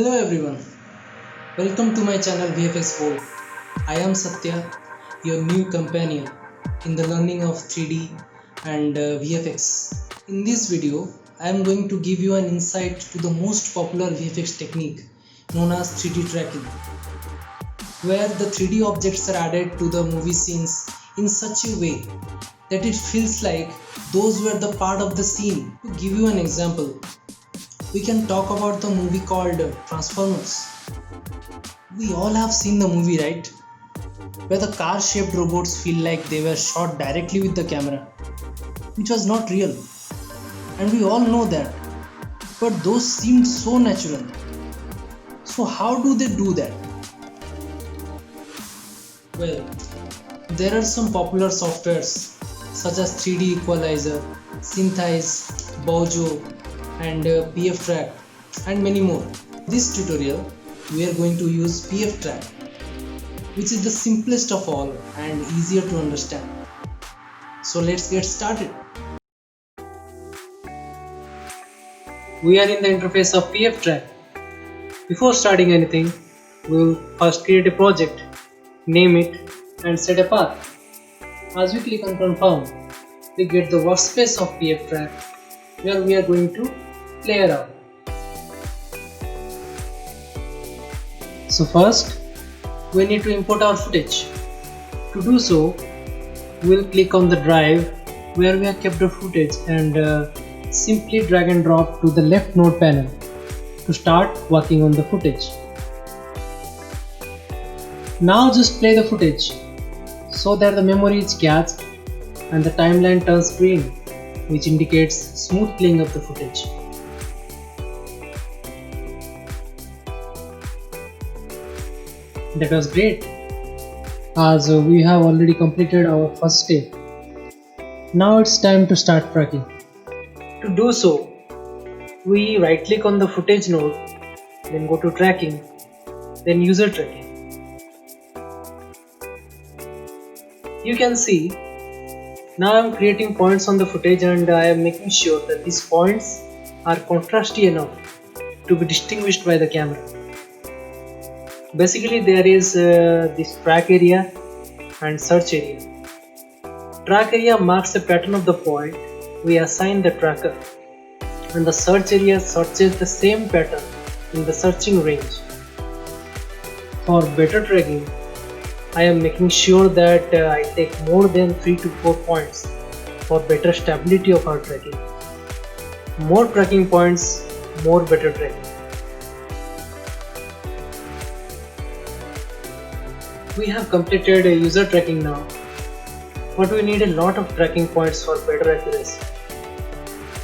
Hello everyone, welcome to my channel VFX World. I am Satya, your new companion in the learning of 3D and VFX. In this video, I am going to give you an insight to the most popular VFX technique known as 3D tracking, where the 3D objects are added to the movie scenes in such a way that it feels like those were the part of the scene. To give you an example, we can talk about the movie called Transformers. We all have seen the movie, right? Where the car shaped robots feel like they were shot directly with the camera, which was not real. And we all know that. But those seemed so natural. So, how do they do that? Well, there are some popular softwares such as 3D Equalizer, Synthesize, Bojo, and PFTrack, and many more. In this tutorial, we are going to use PFTrack, which is the simplest of all and easier to understand. So let's get started. We are in the interface of PFTrack. Before starting anything, we will first create a project, name it, and set a path. As we click on confirm, we get the workspace of PFTrack, where we are going to play around. So first, we need to import our footage. To do so, we'll click on the drive where we have kept the footage and simply drag and drop to the left node panel to start working on the footage. Now just play the footage so that the memory is cached and the timeline turns green, which indicates smooth playing of the footage. That was great, as we have already completed our first step. Now it's time to start tracking. To do so, we right click on the footage node, then go to tracking, then user tracking. You can see now I am creating points on the footage and I am making sure that these points are contrasty enough to be distinguished by the camera. Basically, there is this track area and search area. Track area marks the pattern of the point we assign the tracker, and the search area searches the same pattern in the searching range. For better tracking, I am making sure that I take more than 3 to 4 points for better stability of our tracking. More tracking points, more better tracking. We have completed user tracking now, but we need a lot of tracking points for better accuracy.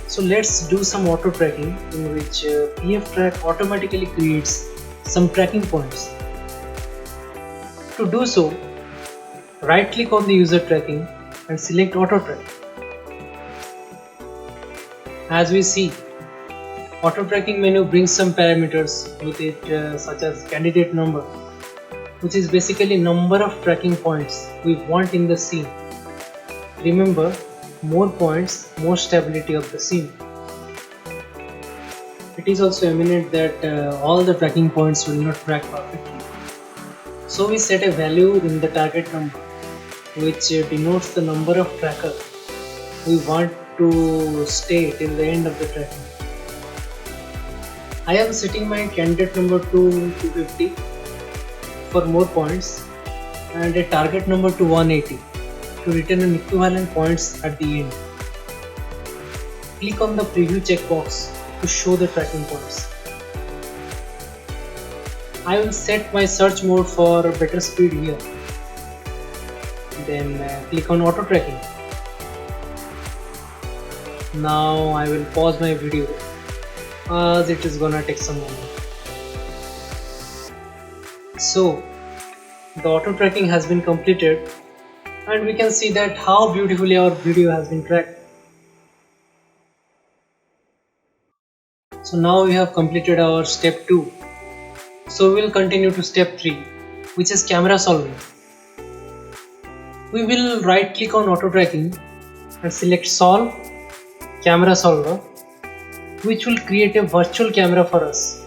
So let's do some auto tracking in which PFTrack automatically creates some tracking points. To do so, right click on the user tracking and select auto track. As we see, auto tracking menu brings some parameters with it such as candidate number, which is basically number of tracking points we want in the scene. Remember, more points, more stability of the scene. It is also eminent that all the tracking points will not track perfectly. So we set a value in the target number, which denotes the number of tracker we want to stay till the end of the tracking. I am setting my candidate number to 250 for more points and a target number to 180 to return an equivalent points at the end. Click on the preview checkbox to show the tracking points. I will set my search mode for better speed here. Then click on auto tracking. Now I will pause my video as it is gonna take some moment. So the auto tracking has been completed and we can see that how beautifully our video has been tracked. So now we have completed our step 2. So we will continue to step 3, which is camera solving. We will right click on auto tracking and select solve camera solver, which will create a virtual camera for us.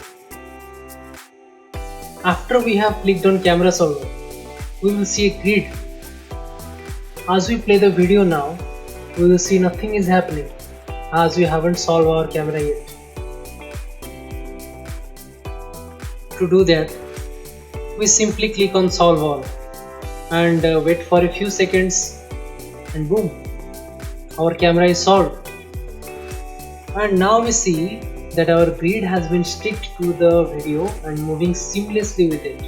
After we have clicked on camera solver, we will see a grid. As we play the video now, we will see nothing is happening as we haven't solved our camera yet. To do that, we simply click on solve all and wait for a few seconds, and boom, our camera is solved. And now we see that our grid has been sticked to the video and moving seamlessly with it.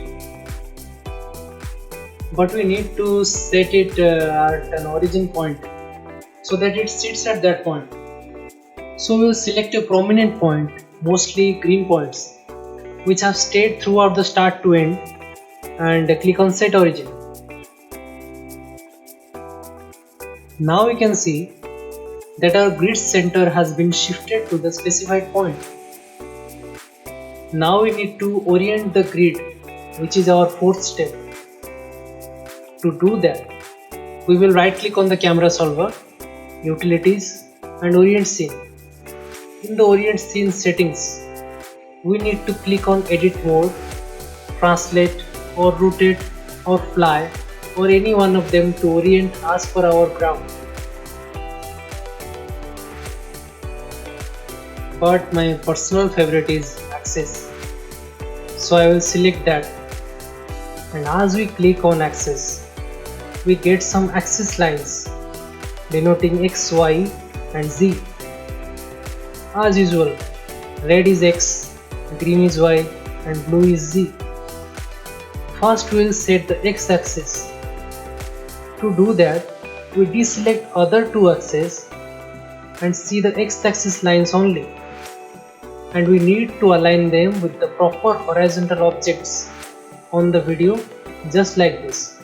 But we need to set it at an origin point so that it sits at that point. So we will select a prominent point, mostly green points, which have stayed throughout the start to end, and click on set origin. Now we can see that our grid center has been shifted to the specified point. Now we need to orient the grid, which is our fourth step. To do that, we will right click on the camera solver, utilities, and orient scene. In the orient scene settings, we need to click on edit mode, translate or rotate or fly, or any one of them to orient as per our ground. But my personal favorite is axis, so I will select that, and as we click on axis, we get some axis lines denoting X, Y and Z. As usual, red is X, green is Y and blue is Z. First we will set the X axis. To do that, we deselect other two axes and see the X axis lines only, and we need to align them with the proper horizontal objects on the video, just like this.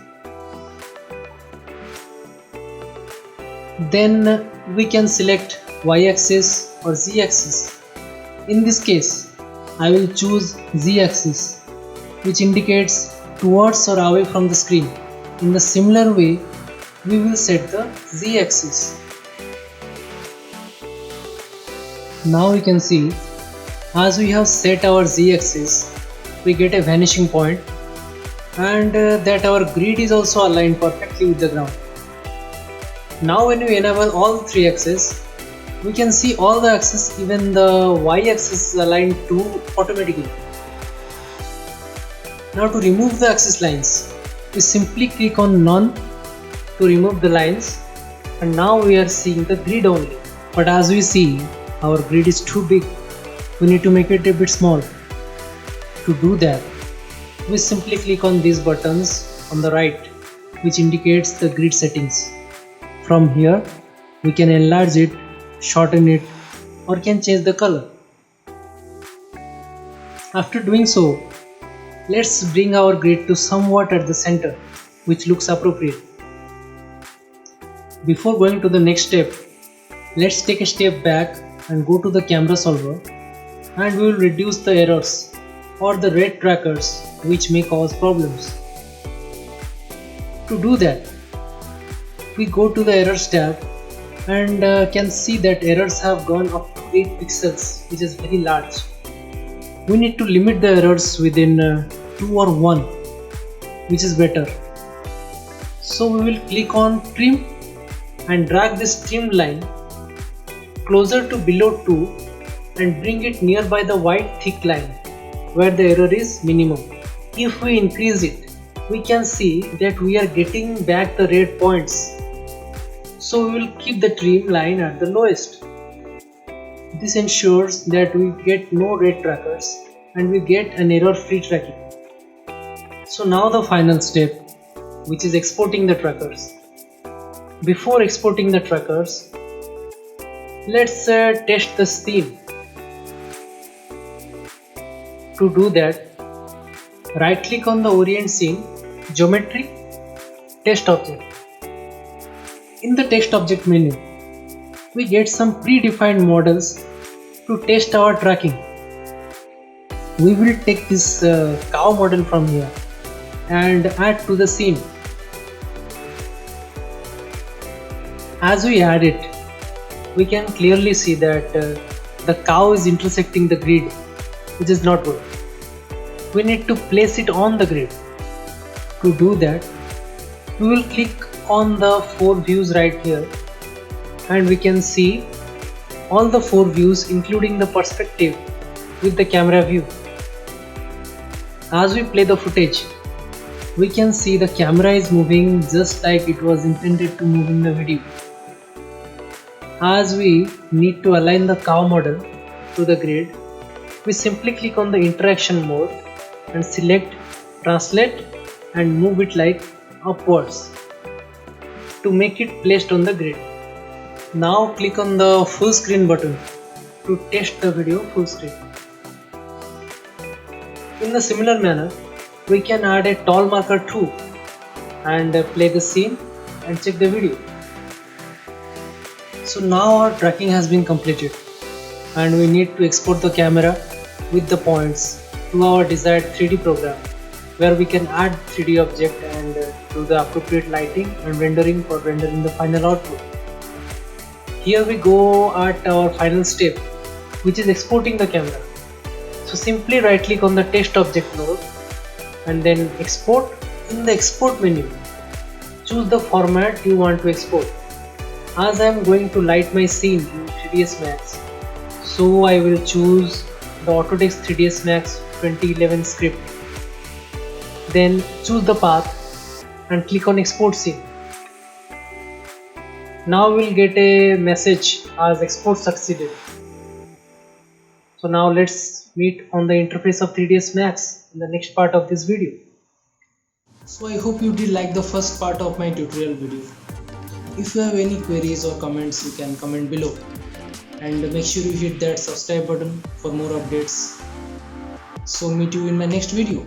Then we can select Y axis or Z axis. In this case, I will choose Z axis, which indicates towards or away from the screen. In the similar way, we will set the Z axis. Now we can see, as we have set our Z axis, we get a vanishing point, and that our grid is also aligned perfectly with the ground. Now when we enable all three axes, we can see all the axes, even the Y axis is aligned to automatically. Now to remove the axis lines, we simply click on none to remove the lines, and now we are seeing the grid only. But as we see, our grid is too big. We need to make it a bit small. To do that, we simply click on these buttons on the right, which indicates the grid settings. From here, we can enlarge it, shorten it, or can change the color. After doing so, let's bring our grid to somewhat at the center, which looks appropriate. Before going to the next step, let's take a step back and go to the camera solver, and we will reduce the errors or the red trackers which may cause problems. To do that, we go to the errors tab and can see that errors have gone up to 8 pixels, which is very large. We need to limit the errors within 2 or 1, which is better. So we will click on trim and drag this trim line closer to below 2 and bring it nearby the white thick line where the error is minimum. If we increase it, we can see that we are getting back the red points. So we will keep the trim line at the lowest. This ensures that we get no red trackers and we get an error-free tracking. So now the final step, which is exporting the trackers. Before exporting the trackers, let's test the theme. To do that, right click on the orient scene, geometry, test object. In the text object menu, we get some predefined models to test our tracking. We will take this cow model from here and add to the scene. As we add it, we can clearly see that the cow is intersecting the grid, which is not good. we need to place it on the grid. To do that, we will click on the 4 views right here, and we can see all the 4 views including the perspective with the camera view. As we play the footage, we can see the camera is moving just like it was intended to move in the video. As we need to align the cow model to the grid, we simply click on the interaction mode and select translate and move it like upwards to make it placed on the grid. Now click on the full screen button to test the video full screen. In the similar manner, we can add a tall marker too and play the scene and check the video. So now our tracking has been completed and we need to export the camera with the points to our desired 3D program, where we can add 3D object and do the appropriate lighting and rendering for rendering the final output. Here we go at our final step, which is exporting the camera. So simply right click on the test object node and then export. In the export menu, choose the format you want to export. As I am going to light my scene in 3ds Max, so I will choose the Autodesk 3ds Max 2011 script. Then choose the path and click on export scene. Now we'll get a message as export succeeded. So now let's meet on the interface of 3ds Max in the next part of this video. So I hope you did like the first part of my tutorial video. If you have any queries or comments, you can comment below, and make sure you hit that subscribe button for more updates. So meet you in my next video.